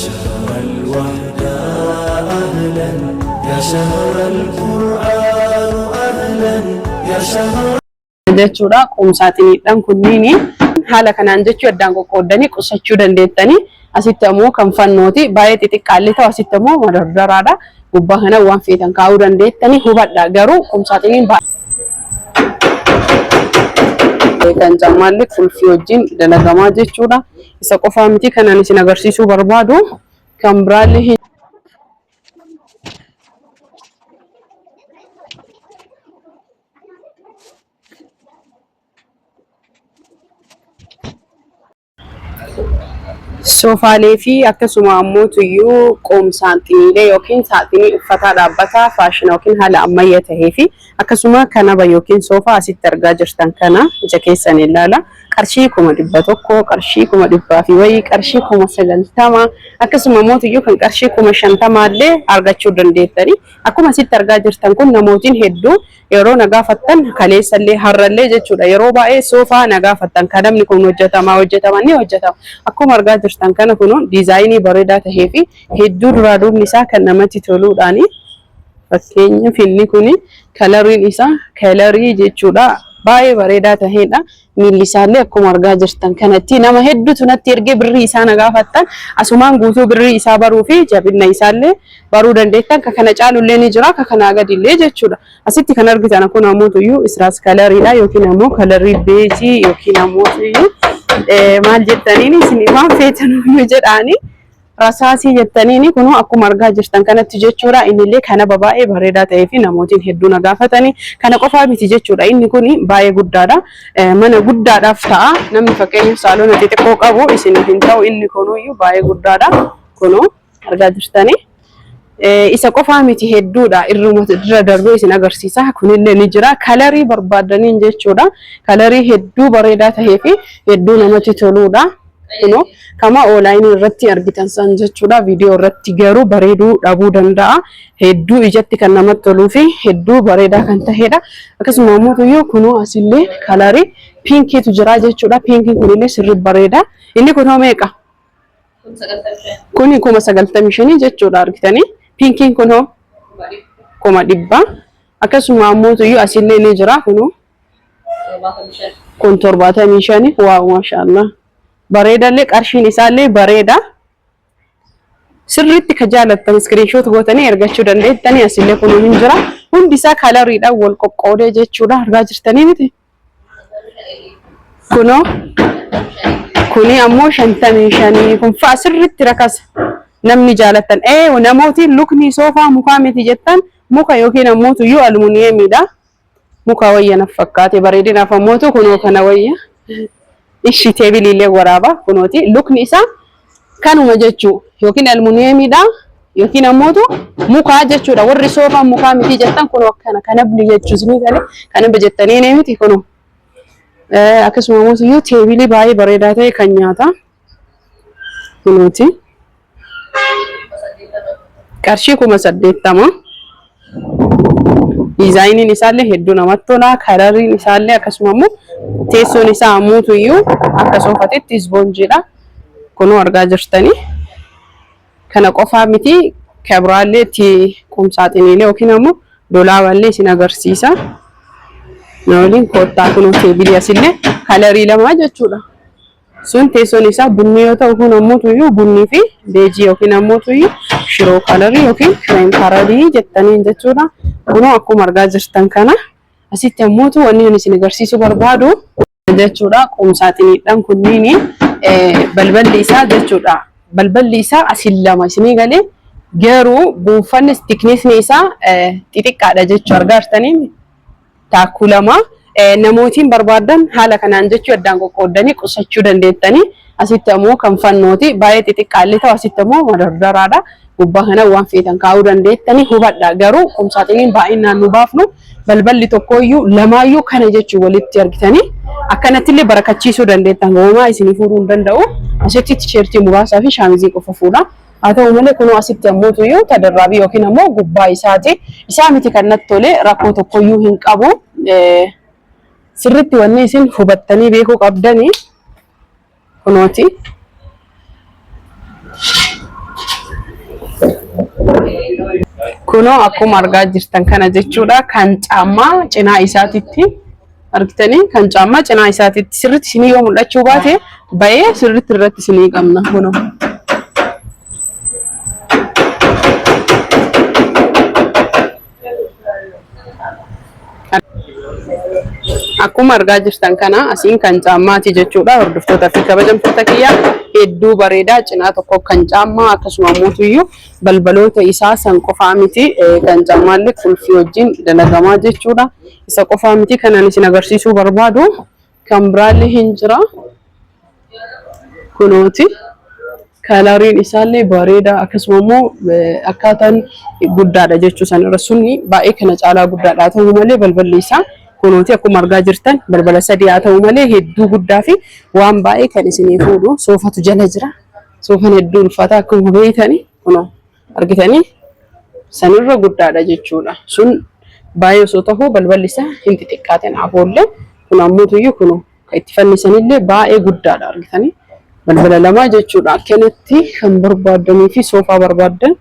شهر الوحدة أهلا يا شهر القرآن أهلا يا شهر jechuudha qumsaatiniidhaan kunniin haala kanaan jechuu addaan qoqqoodanii qusachuu dandeettanii asitti ammoo kan fannooti baay'ee xixiqqaallee ta'u asitti ammoo madardaraadha gubbaa kana waan feetan kaa'uu dandeettanii hubadha garuu qumsaatiniin kan jammaallee qulfii wajjin dalagamaa jechuudha isa qofaa miti kanaan isin agarsiisuu barbaadu kan biraallee soofaalee fi akkasuma ammoo tuyyuu qumsaatiniilee yookiin saaxinii uffata dhaabbataa faashina yookiin haala ammayyaa tahee fi akkasuma kanaba yookiin soofaa asitti argaa jirtan kana ija keessan ilaala qarshii 100 qarshii 100 fi wayii qarshii 90 akkasuma ammoo tuyyuu kan qarshii 50 illee argachuu dandeettani akkuma asitti argaa jirtan kun namootiin hedduu yeroo nagaafattan kaleessallee harrallee jechuudha yeroo baay'ee soofaa nagaafattan kadamni kun hojjetama akkuma argaa jirtan kana kun diizaayinii bareedaa tahee fi hedduu duraa duubni isaa kan namatti toluudhaani fakkeenyaaf inni kun kalariin isaa kalarii jechuudha baay'ee bareedaa taheedha miilli isaallee akkuma argaa jirtan kanatti nama hedduutu natti ergee birrii isaa nagaafattan asumaan guutuu birrii isaa baruu fi jabina isaallee baruu dandeettan ka kana caalullee ni jira ka kana gadillee jechuudha asitti kan argitan kun ammoo tuyyuu israas kalariidha yookiin ammoo kalarii beejii yookiin ammoo tuyyuu maal jettaniin isin waan feetanuu jedhaani rasaasii jettaniin kun akkuma argaa jirtan kanatti jechuudha innillee kana baay'ee bareedaa ta'ee fi namootiin hedduu nagaafatanii kana qofaa miti jechuudha inni kun baay'ee guddaadha mana guddaadhaaf ta'a namni fakkeenyaaf saalona xixiqqoo qabu isin hin ta'u inni kunuyyuu baay'ee guddaadha kun argaa jirtanii isa qofaa miti hedduudha irruma dira darbee isin agarsiisa kunillee ni jira kalarii barbaadaniin jechuudha kalarii hedduu bareedaa tahee fi hedduu namatti toluudha kuno kama online irratti argitan san jechuudha viidiyoo irratti garuu bareeduu dhabuu danda'a hedduu ijatti kan namatti toluu fi hedduu bareedaa kan tahedha akkasuma ammoo tuyyuu kuno asillee kalarii pinkiitu jira jechuudha pinkiin kunillee sirrii bareeda inni kun meeqa kuni 95 jechuudha argitanii pinkiin kun 100 akkasuma ammoo tuyyuu asillee ni jira kuno kun 75 waaw maashaallah bareedallee qarshiin isaallee bareeda sirriitti ka jaalattan screenshot gootanii ergachuu dandeettanii asillee kun hin jira hundi isaa kalariidhaan wal qoqqoodee jechuudha argaa jirtanii miti kuno kuni ammoo 55 kun fa'a sirriitti rakasa namni jaalattan namootiin lukni soofaa mukaa miti jettan muka yookiin ammoo tuyyuu aluminiyeemiidha muka wayya naf fakkaate bareedinaaf ammoo kunoo kana wayya ishi teebiliilee waraaba kunooti lukni isaa kanuma jechuu yookiin aluminiyeemiidha yookiin ammoo mukaa jechuudha warri soofaa mukaa miti jettan kunoo akkana kana buli jechuus ni gale kana bejettanii miti kunoo akkasuma ammoo tuyyuu teebilii baay'ee bareedaa ta'e kan nyaata kunooti qarshii 80 diizaayiniin isaallee hedduu namatti tola kalariin isaallee akkasuma ammoo teessoon isaa ammoo tuyyuu akka soofatetti ispoonjiidha kunoo argaa jirtanii kana qofaa miti kabiraallee itti qumsaatiniilee yookiin ammoo dolaaballee isin agarsiisa nooliin koottaa kunoo teebilii asillee kalarii lamaa jechuudha sun teessoon isaa bunni yoo ta'u kun ammoo tuyyuu bunnii fi beejii yookiin ammoo tuyyuu shiroo kalarii yookiin kireem kalarii jettaniin jechuudha kunoo akkuma argaa jirtan kana asitti ammoo wanni ani isin agarsiisuu barbaadu jechuudha qumsaatiniidhaan kunniin balballi isaa jechuudha balballi isaa asin lama isinii galee garuu buufanni tiknisni isaa xixiqqaadha jechuu argaa jirtanii taakkuu lama namootiin barbaadan haala kanaan jechuu addaan qoqqoodanii qusachuu dandeettanii asitti ammoo kan fannooti baay'ee xixiqqaallee ta'u asitti ammoo madardaraadha gubbaa kana waan feetan kaa'uu dandeettanii hubadha garuu qumsaatiniin baay'inaan nu baafnu balballi tokkooyyuu lamaayyuu kana jechuu walitti argitanii akkanattillee barakachiisuu dandeettan goomaa isinii fuudhuu hin danda'u asitti tiishertii muraasaa fi shaamizii qofa fuudha haa ta'u malee kunoo asitti ammoo tuyyuu tadarraabii yookiin ammoo gubbaa isaati isaa miti kan natti tole rakkoo tokkoyyuu hin qabu sirriitti wanni isin hubattanii beekuu qabdanii kunooti Kunoo akkuma argaa jirtan kana jechuudha kan caammaa cinaa isaatitti argitanii kan caammaa cinaa isaatitti sirriitti isinii yoo mul'achuu baate bayee sirriitti irratti isinii qabna kunoo. Akkuma argaa jirtan kana asiin kan caammaati jechuudha hordoftoota fi kabajamtoota kiyyaa hedduu bareedaa cinaa tokko kan caammaa akkasuma mootuyyuu balbaloota isaa san qofaa miti kan caammaallee kulfii wajjin dalagamaa jechuudha isa qofaa miti kanan isin agarsiisuu barbaadu kan biraallee hin jira kunooti kalariin isaallee bareedaa akkasuma immoo akkaataan guddaadha jechuu san irra sunni baay'ee kana caalaa guddaadha ta'uu malee balballi isaa kunooti akkuma argaa jirtan balbala sadii haa ta'u malee hedduu guddaa fi waan baay'ee kan isinii fuudhu soofatu jala jira soofan hedduu ulfaataa akkuma beeytanii kunoo argitanii sanirra guddaadha jechuudha sun baay'ee osoo ta'uu balballi isaa hin xixiqqaatin afoollee kun ammuutuyyuu kunoo kan itti fannisanillee baay'ee guddaadha argitanii balbala lamaa jechuudha akkanatti kan barbaadanii fi soofaa barbaadan